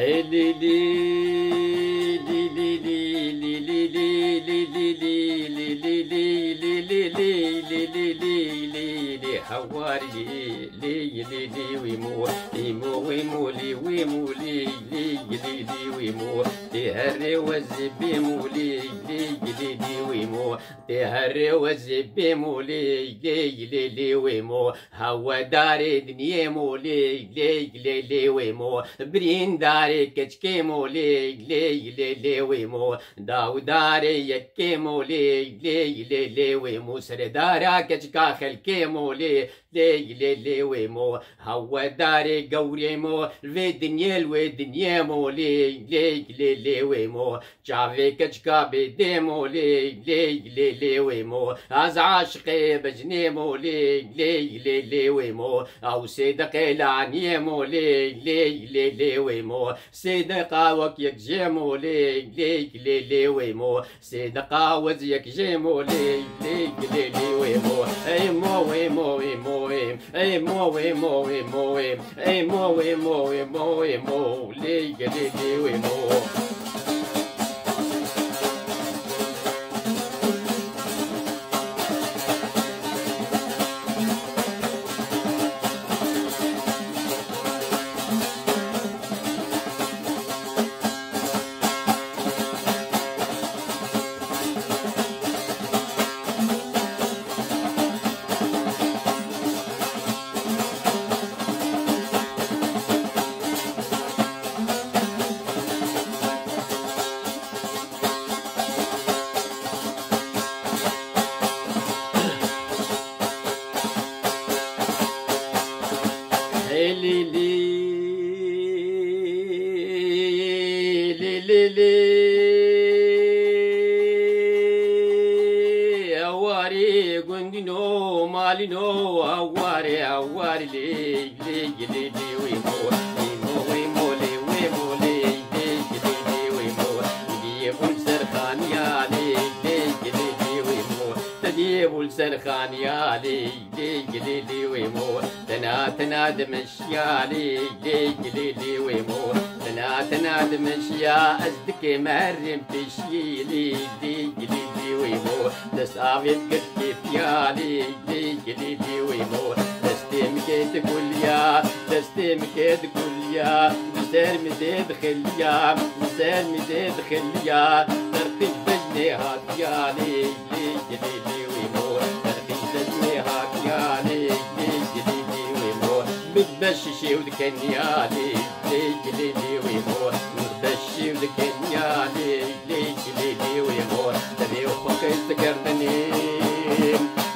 لي لي لي لي لي لي لي لي لي لي لي حواري لي لي لي ويمو يمو ويمو لي ويمو لي لي لي لي ويمو تهري وزبي مولي لي لي لي ويمو تهري وزبي مولي لي لي لي ويمو هوا داري دنيا مولي لي لي لي ويمو برين داري كشكي مولي لي لي لي ويمو داو داري يكي مولي لي لي لي ويمو سردارا كشكا خلكي مولي لي لي لي ويمو هوا داري قوري مو الدنيا الدنيا مولي لي لي لي ويمو جافي كشكا بدي مولي لي لي لي ويمو از عاشقي بجني مولي لي لي لي ويمو او صدق لعني مولي لي لي لي ويمو صدق وك جيمو لي لي لي لي ويمو صدق وزيك جيمو لي لي لي لي ويمو اي مو ويمو ويمو اي مو ويمو ويمو اي مو ويمو ويمو ويمو لي لي لي ويمو لي لي لي لي لي أواري قندنو مالينو أواري أواري لي لي لي لي ويمو ويمو ويمو لي ويمو لي لي لي لي ويمو تديب السرخان يا لي لي لي لي ويمو تديب السرخان يا لي لي لي لي ويمو تناد مشيا لي لي لي لي ويمو تناد مشيا أزدك مرم تشي لي لي لي لي ويمو تسافيت كتف يا لي لي لي لي ويمو تستمكت كليا تستمكت كليا مسير مزيد خليا مسير مزيد خليا ترقي بجني هات يا لي لي لي لي ويمو ترقي بجني هات يا لي بتبششي ودكنيالي ليك ليلي ويموت بتبششي ودكنيالي ليك ليلي ويموت تبي وفوق يستكرني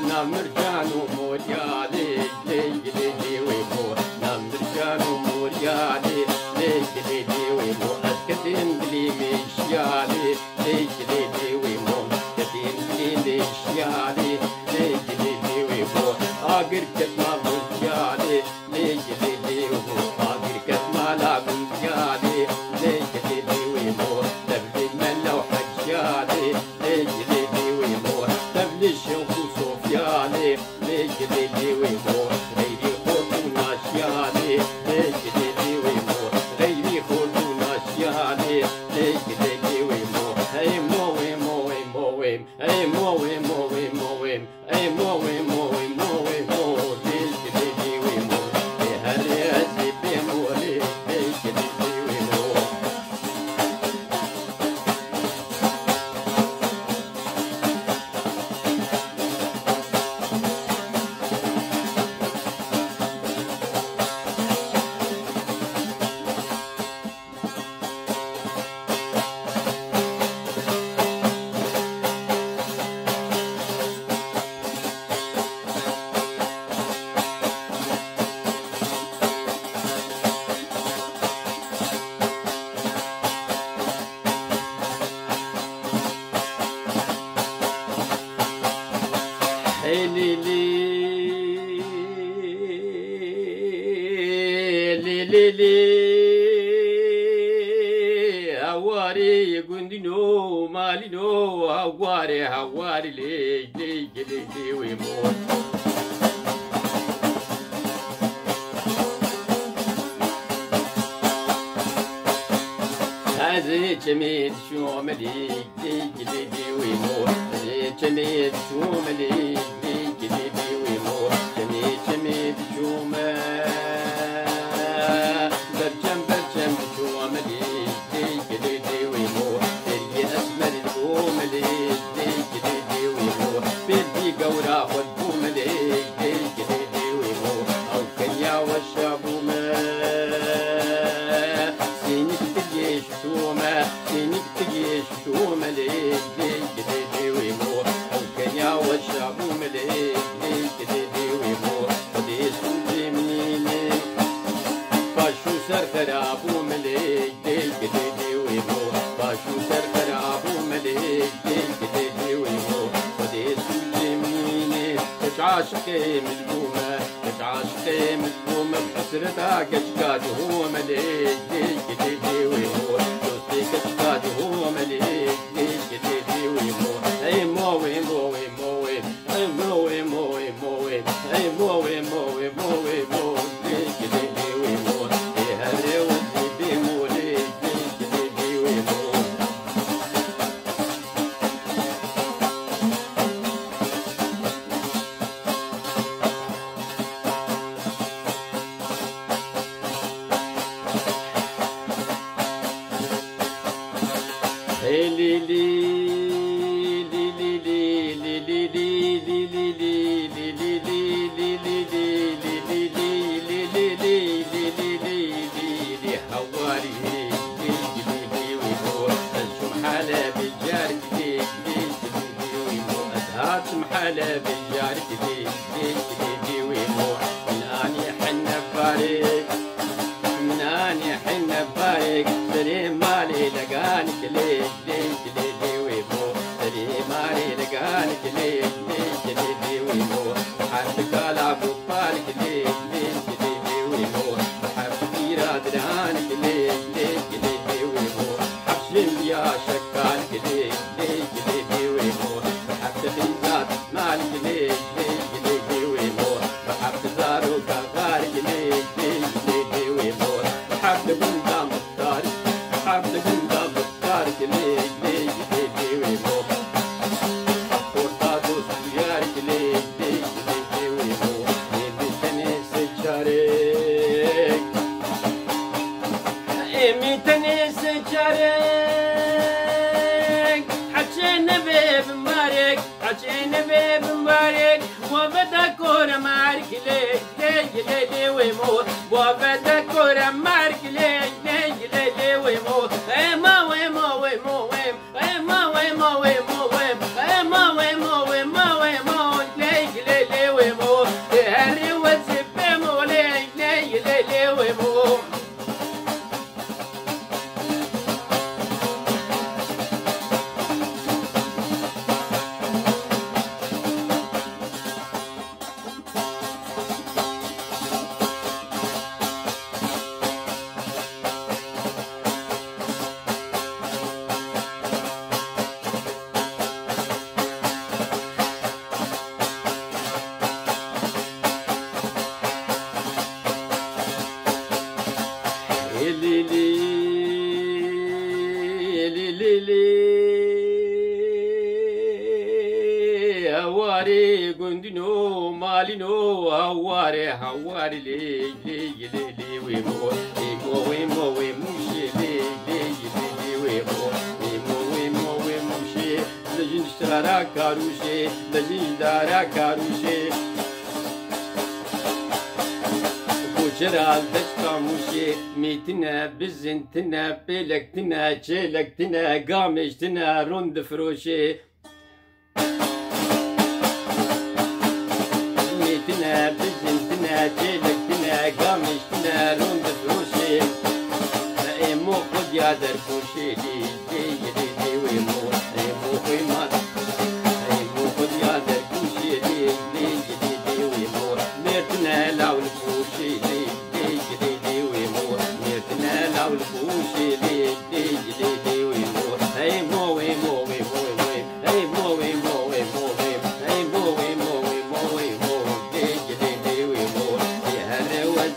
نام رجان وموريالي ليك ليلي ويموت نام رجان وموريالي ليك ليلي ويموت أسكتين بلي مشيالي ليك ليلي ويموت أسكتين بلي مشيالي ليك ليلي ويموت أقر كتما موريالي ليك ليلي ويموت أقر كتما لا موريالي ليك ليلي ويموت تبلي الملا وحجالي ليك ليلي ويموت تبلي الشوق وصوفيالي ليك ليلي ويموت غيري خوف وناشيالي ليك ليلي ويموت غيري خوف وناشيالي ليك ليلي ويموت اي مو ويمو ويمو ويم اي مو ويمو ويمو ويم اي مو ويمو ويمو ويمو ليك ليلي ويموت هري ازي بيمولي ليك ليلي ويموت لي لي لي لي لي هواري قندنو مالينو هواري هواري لي لي لي لي ويموت جميل شو مليك جديدي ويمو جميل شو مليك جديدي ويمو جميل شو ما برجم شو مليك جديدي ويمو تري اسمر البو مليك جديدي ويمو بدي قورا والبو مليك جديدي ويمو او كنيا والشابو ما سينك تجيش شو مليك جديدي ويمو الكنيا والشعب مليك جديدي ويمو قديس وجميلي باشو سر خرابو مليك جديدي ويمو باشو سر خرابو مليك جديدي ويمو قديس وجميلي عاشقي ملبومة عاشقي ملبومة بحسرتها كشكاد هو مليك جديدي ويمو كشكاد هو مليك جديدي ويمو اي مو ويمو ويمو اي مو ويمو ويمو اي مو ويمو ويمو ويمو جديدي ويمو هري وزيدي موليك جديدي ويمو لي محالة بالجارك دي ويمو من اني حنا بارك من اني حنا بارك سري مالي لقانك لي ويمو سري مالي لقانك لي ويمو حبك على بالك لي ويمو حبك يراد رانك لي ويمو حبشم يا شكالك لي ويمو بنزات مالك لي ويمو بحب زارو كغارك لي ويمو بحب بنزا مختارك بحب بنزا مختارك لي ويمو قرطاتو سيارك لي ويمو ميتني سجارك ميتني سجارك حجينا بيب مارك حجينا بيب مارك وبدا كورة مارك لي ويمو وبدا كورة مارك لي ويمو ايما ويمو ويمو ايما ويمو ويمو ايما ويمو ويمو ويمو لي ويمو هري وزب مو لي ويمو هواري قندنو مالينو هواري لي ويمو ويمو شي لي ويمو شي لجن اشترا كاروشي لجن دارا كاروشي جرال دشتاموشي ميتنا بزنتنا بلكتنا شيلكتنا قامشتنا روند فروشي ميتنا بزنتنا شيلكتنا قامشتنا روند فروشي ايمو خد يا دركوشي لي ويمو ايمو قيمات ايمو خد يا دركوشي لي ويمو ميتنا لاول فوشي لي ويمو ميتنا لاول فوشي لي ويمو ايمو ويمو ايمو ويمو ايمو ويمو لي ويمو يا روز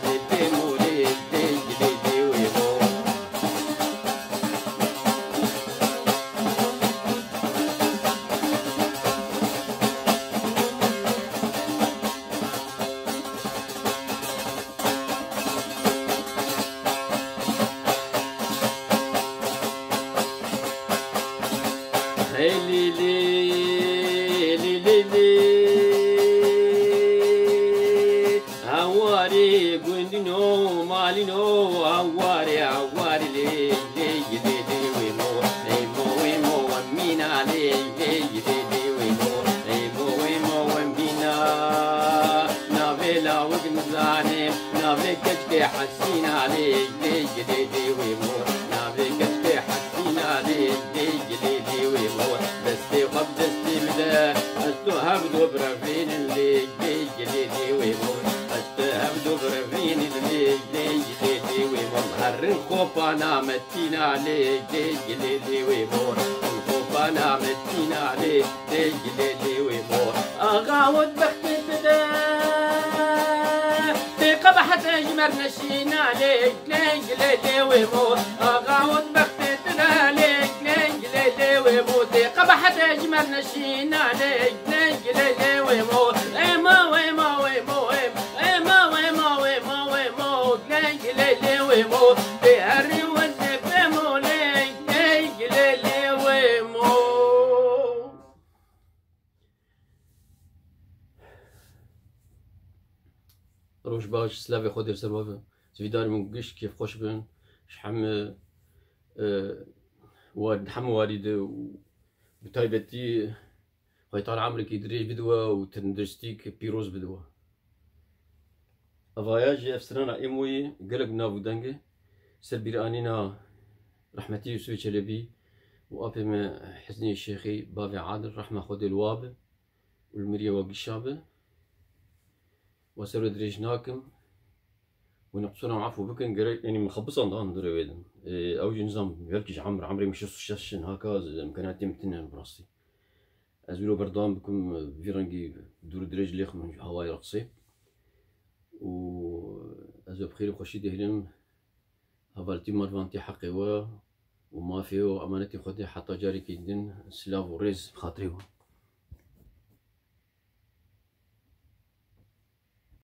لي لي لي لي هواري قندنو مالينو هواري لي لي لي لي ويمو ويمو ويمو ومينا لي لي لي لي ويمو ويمو ويمو ومينا نافيلا وقنزاني نافي كشكي حسين علي لي لي لي ويمو نافي كشكي حسين علي لي لي لي ويمو دستي وقبدستي بدا استو هبدو برافين اللي لي لي لي ويمو هبدو برافين اللي لي لي لي ويمو هرن خوبانا متينا لي لي لي لي ويمو خوبانا متينا لي لي لي لي ويمو اغاوت بختي تدا قبحت اجمر نشينا ليك ليك ليلي ويموت اغاوت بختي تدا ليك ليك ليلي ويموت قبحت اجمر نشينا ليك ليك ليلي ويموت ايما ويما ويمو ايما ويما ويما ويموت ليك ليلي ويموت بهري وزف ويمو ليك ليك ليلي ويموت. روش باش سلافي خودر سبب زفيدار من قش كيف خوش بن شحم وارد حم والد بتايبتي هاي طال عمرك يدريج بدوا وتندرستيك بيروز بدوا افاياج افسرنا ايموي قلق نافو دنجي سربير انينا رحمتي يوسف شلبي وابي حزني الشيخي بافي عادل رحمه خود الواب والمريا وقشابه وسرو دريجناكم ونقصونا عفو بكن قريت يعني مخبصة عن دري ويدن اوجي نظام يركج عمري مش شاشن هكا امكانياتي متنين براسي ازولو بردان بكم فيرانجي دور دريج ليخ من هواي رقصي و ازو بخير خوشي دهلم هفالتي مرفانتي حقي وما فيه امانتي خدي حتى جاري كيدن سلاف وريز بخاطري